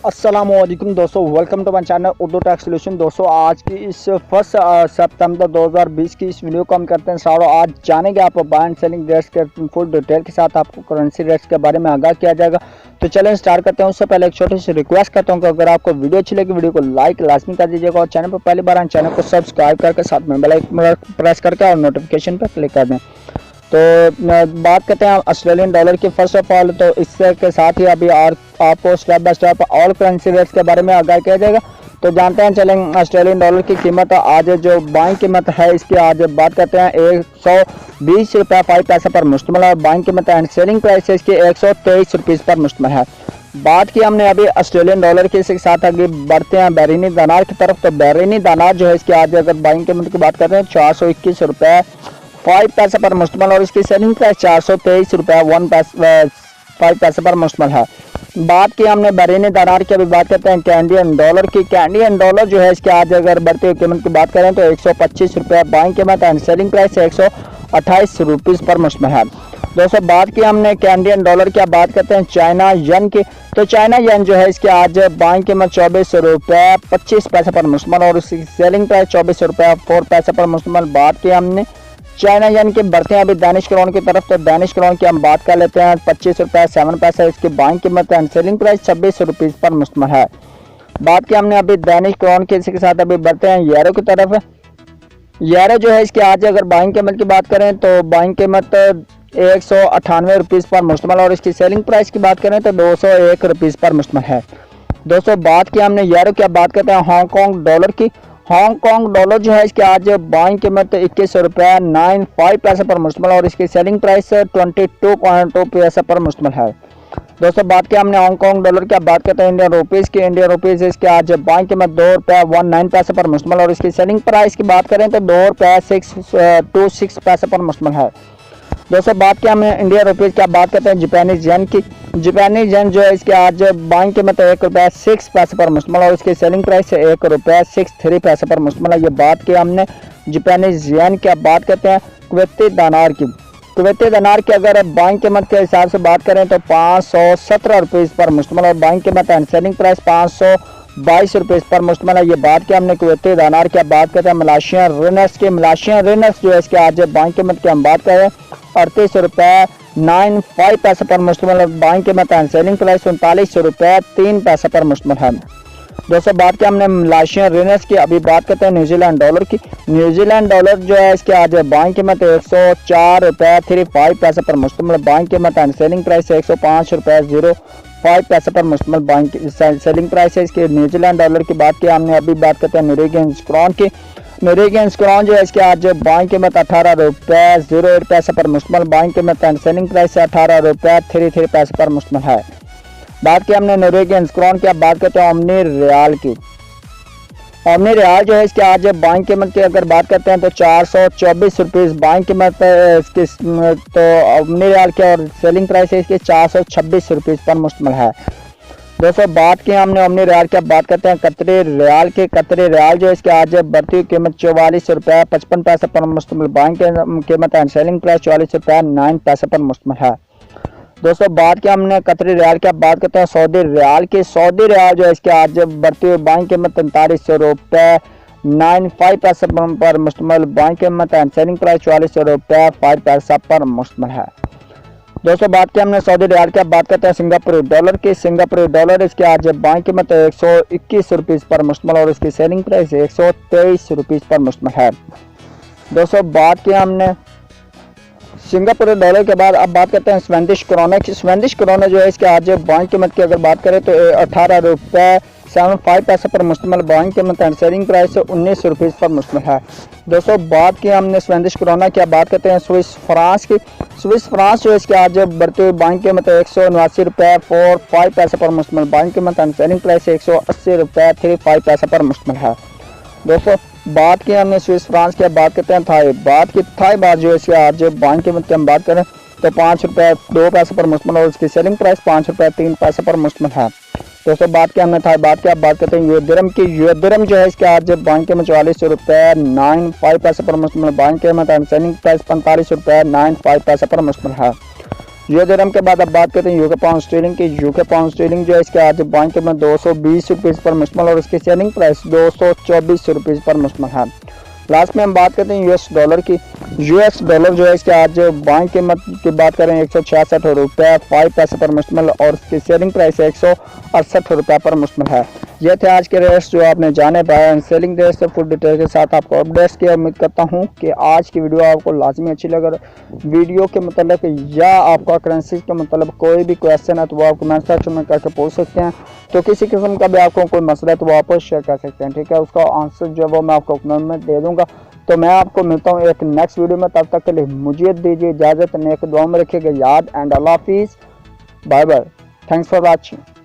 अस्सलामुअलैकुम दोस्तों, welcome to my channel Urdu tech solution. दोस्तों आज की इस 1 सितंबर 2020 की इस वीडियो को हम करते हैं सारों। आज जानेंगे आप बाय एंड सेलिंग रेट्स के फुल डिटेल के साथ, आपको करेंसी रेट्स के बारे में आगाह किया जाएगा। तो चलें स्टार्ट करते हैं। उससे पहले एक छोटी सी रिक्वेस्ट करता हूँ कि अगर आपको वीडियो अच्छी लगी वीडियो को लाइक लाजमी कर दीजिएगा और चैनल पर पहली बार आए चैनल को सब्सक्राइब करके साथ में बेल आइकन प्रेस करके और नोटिफिकेशन पर क्लिक कर दें। तो बात करते हैं ऑस्ट्रेलियन डॉलर की। फर्स्ट ऑफ ऑल तो इससे के साथ ही अभी आपको step by step all currency rates के बारे में आगाह किया जाएगा। तो जानते हैं चलें ऑस्ट्रेलियन डॉलर की कीमत आज जो बाइंग कीमत है इसकी आज बात करते हैं 120 रुपये 5 पैसे पर मुश्तमिल है। बाइंग कीमत एंड सेलिंग प्राइस इसकी 123 रुपीज़ पर मुश्तमिल है। बात की हमने अभी ऑस्ट्रेलियन डॉलर के साथ आगे बढ़ते हैं behrini दिनार की तरफ। तो behrini दिनार जो है इसकी आज अगर बाइंग कीमत की बात करते हैं 421 रुपये 5 पैसे पर मुश्तमिल और इसकी सेलिंग प्राइस 423 रुपये 5 पैसे पर मुश्तमिल है। बात की हमने behrini दिनार की, अभी बात करते हैं कैनेडियन डॉलर की। कैनेडियन डॉलर जो है इसके आज अगर बढ़ती हुई कीमत की बात करें तो 125 रुपये बाइंग कीमत एंड सेलिंग प्राइस 128 रुपीज़ पर मुश्तमिल है। दोस्तों बात की हमने कैनेडियन डॉलर की, अब बात करते हैं चाइना यन की। तो चाइना यन जो है इसके आज बाइंग कीमत 24 रुपये 25 पैसे पर मुश्तमिल और उसकी सेलिंग प्राइस 24 रुपये 4 पैसे पर मुश्तमिल। बात की हमने चाइना यन के बढ़ते हैं अभी दानिश क्रोन की तरफ। तो दानिश क्रोन की हम बात कर लेते हैं 25 रुपये 7 पैसे इसकी बाइंग कीमत एंड सेलिंग प्राइस 26 रुपीज़ पर मुश्तमिल है। बात की हमने अभी दानिश क्रोन के इसी के साथ अभी बढ़ते हैं यूरो की तरफ। यूरो जो है इसकी आज अगर बाइंग कीमत की बात करें तो बाइंग कीमत 198 रुपीज़ पर मुश्तमिल और इसकी सेलिंग प्राइस की बात करें तो 201 रुपीज़ पर मुश्तमिल है। दोस्तों बात की हमने यूरो की, अब बात करते हैं हांगकॉन्ग डॉलर की। हांगकॉन्ग डॉलर जो है इसके आज बाइंग कीमत 21 रुपये 95 पैसे पर मुश्तमिल और इसकी सेलिंग प्राइस 22.2 पैसे पर मुश्तमिल है। दोस्तों बात की हमने हांगकॉन्ग डॉलर की, अब बात करते हैं इंडियन रुपीज़ की। इंडियन रुपीज़ इसके आज बाइंग कीमत 2 रुपये 19 पैसे पर मुश्तमिल और इसकी सेलिंग प्राइस की बात करें तो 2 रुपये 626 पैसे पर मुश्तमिल है। दोस्तों बात की हमें इंडियन रुपीज़ की, अब बात करते हैं जापानीज येन की। जापानीज येन जो है इसके आज बाइंग कीमत 1 रुपये 6 पैसे पर मुश्तमिल और इसकी सेलिंग प्राइस 1 रुपये 63 पैसे पर मुश्तमिल है। ये बात की हमने जापानीज येन की। अब बात करते हैं कुवैती दिनार की। कुवैती दिनार की अगर बाइंग कीमत के हिसाब से बात करें तो 517 रुपीज़ पर मुश्तमिल और बाइंग कीमत एंड सेलिंग प्राइस 522 रुपीज़ पर मुश्तमिल है। ये बात की हमने कुवैती दिनार की। अब बात करते हैं मलेशियन रिनर्स की। मलेशियन रिनर्स जो है इसके आज बाइंग कीमत की हम बात करें 38 रुपये 95 पैसे पर मुश्तमिल है। बाइंग कीमत एंड सेलिंग प्राइस 39 रुपये 3 पैसे पर मुश्तमिल है। दोस्तों बात की हमने मलेशियन रिनर्स की, अभी बात करते हैं न्यूजीलैंड डॉलर की। न्यूजीलैंड डॉलर जो है इसके आज बाइंग कीमत 104 रुपये 35 पैसे पर मुश्तमिल। बाइंग कीमत एंड सेलिंग प्राइस 105 रुपये 05 पैसे पर मुश्तमिल बाइंग सेलिंग प्राइस है इसके न्यूजीलैंड डॉलर की। बात की हमने अभी बात करते हैं नोरेगियंस क्रोन की। नोरेगियंस क्रोन जो है इसके आज बाइंग कीमत 18 रुपये 08 पैसे पर मुश्तमिल। बाइंग कीमत एंड सेलिंग प्राइस 18 रुपये 33 पैसे पर मुश्तमिल है। बात की हमने नोरेगियंस क्रोन की, अब बात करते हैं ओमनी रियाल की। ओमनी रियाल जो है इसके आज बाइंग कीमत की अगर बात करते हैं तो 424 रुपीज़ बाइंग कीमत इसकी। तो ओमनी रियाल की और सेलिंग प्राइस है इसकी 426 रुपीज़ पर मुश्तमिल है। दोस्तों बात की हमने ओमनी रियाल की, अब बात करते हैं कतरी रियाल की। कतरी रियाल जो है इसके आज बढ़ती हुई कीमत 44 रुपये 55 पैसे पर मुश्तमिल। बाइंग कीमत एंड सेलिंग प्राइस 44 रुपये 9 पैसे पर मुश्तमिल है। दोस्तों बात की हमने कतरी रियाल की, अब बात करते हैं सऊदी रियाल की। सऊदी रियाल जो है इसके आज बढ़ती हुई बाइंग कीमत 43 रुपये 95 पैसे पर मुश्तमिल। बाइंग कीमत एंड सेलिंग प्राइस 44 रुपये 5 पैसे पर मुश्तमिल है। दोस्तों बात की हमने सऊदी रियाल की, अब बात करते हैं सिंगापुरी डॉलर की। सिंगापुरी डॉलर इसके आज बाइंग कीमत 121 रुपीज़ पर मुश्तमिल और इसकी सेलिंग प्राइस 123 रुपीज़ पर मुश्तमिल है। दोस्तों बात की हमने सिंगापुरी डॉलर के बाद अब बात करते हैं स्वेंडिश क्रोने की। स्वेंडिश क्रोने जो है इसके आज बाइंग कीमत की अगर बात करें तो 18 रुपये 75 पैसे पर मुश्तमिल। बाइंग कीमत एंड सेलिंग प्राइस 19 रुपीज़ पर मुश्तमिल है। दोस्तों बात की हमने स्वेंडिश क्रोना की, अब बात करते हैं स्विस फ्रांस की। स्विस फ्रांस जो है इसके आज बढ़ती हुई बाइंग कीमत 179 रुपये 45 पैसे पर मुश्तमिल। बाइंग कीमत एंड सेलिंग प्राइस 180 रुपये 35 पैसे पर मुश्तमिल है। दोस्तों बात की हमने स्विस फ्रांस की, अब बात करते हैं थाई बात जो है इसके आज बाइंग कीमत की हम बात करें तो 5 रुपये 2 पैसे पर मुश्तमिल और उसकी सेलिंग प्राइस 5 रुपये 3 पैसे पर मुश्तमिल है। दोस्तों बात की हमने थाई बात की, अब बात करते हैं यूएस दिरहम की। यूएस दिरहम जो है इसके आज बाइंग कीमत 44 रुपये 95 पैसे पर मुश्तमिल। बाइंग कीमत एंड सेलिंग प्राइस 45 रुपये 95 पैसे पर मुश्तमिल है। यूएस दिरहम के बाद अब बात करते हैं यूके पाउंड स्टीलिंग की। यूके पाउंड स्टीलिंग जो है इसके आज बाइंग कीमत 220 रुपीज़ पर मुश्तमिल और इसकी सेलिंग प्राइस 224 रुपीज़ पर मुश्तमिल है। लास्ट में हम बात करते हैं यूएस डॉलर की। यूएस डॉलर जो है इसके आज बाइंग कीमत की बात करें 166 रुपये 5 पैसे पर मुश्तमिल और इसकी सेलिंग प्राइस 168 रुपये पर मुश्तमिल है। ये थे आज के रेट्स जो आपने जाने पाए सेलिंग रेट्स से फुल डिटेल के साथ आपको अपडेट्स की। उम्मीद करता हूँ कि आज की वीडियो आपको लाजमी अच्छी लगे। वीडियो के मतलब या आपका करेंसी के मतलब कोई भी क्वेश्चन है तो वो आप कमेंट सेक्शन में करके पूछ सकते हैं। तो किसी किस्म का भी आपको कोई मसला है तो वो आप शेयर कर सकते हैं, ठीक है। उसका आंसर जो है वो मैं आपको कमेंट में दे दूँगा। तो मैं आपको मिलता हूँ एक नेक्स्ट वीडियो में, तब तक के लिए मुझे दीजिए इजाज़त। नेक दुआ में रखिएगा याद एंड अल्लाह हाफिज़, bye bye, thanks for watching.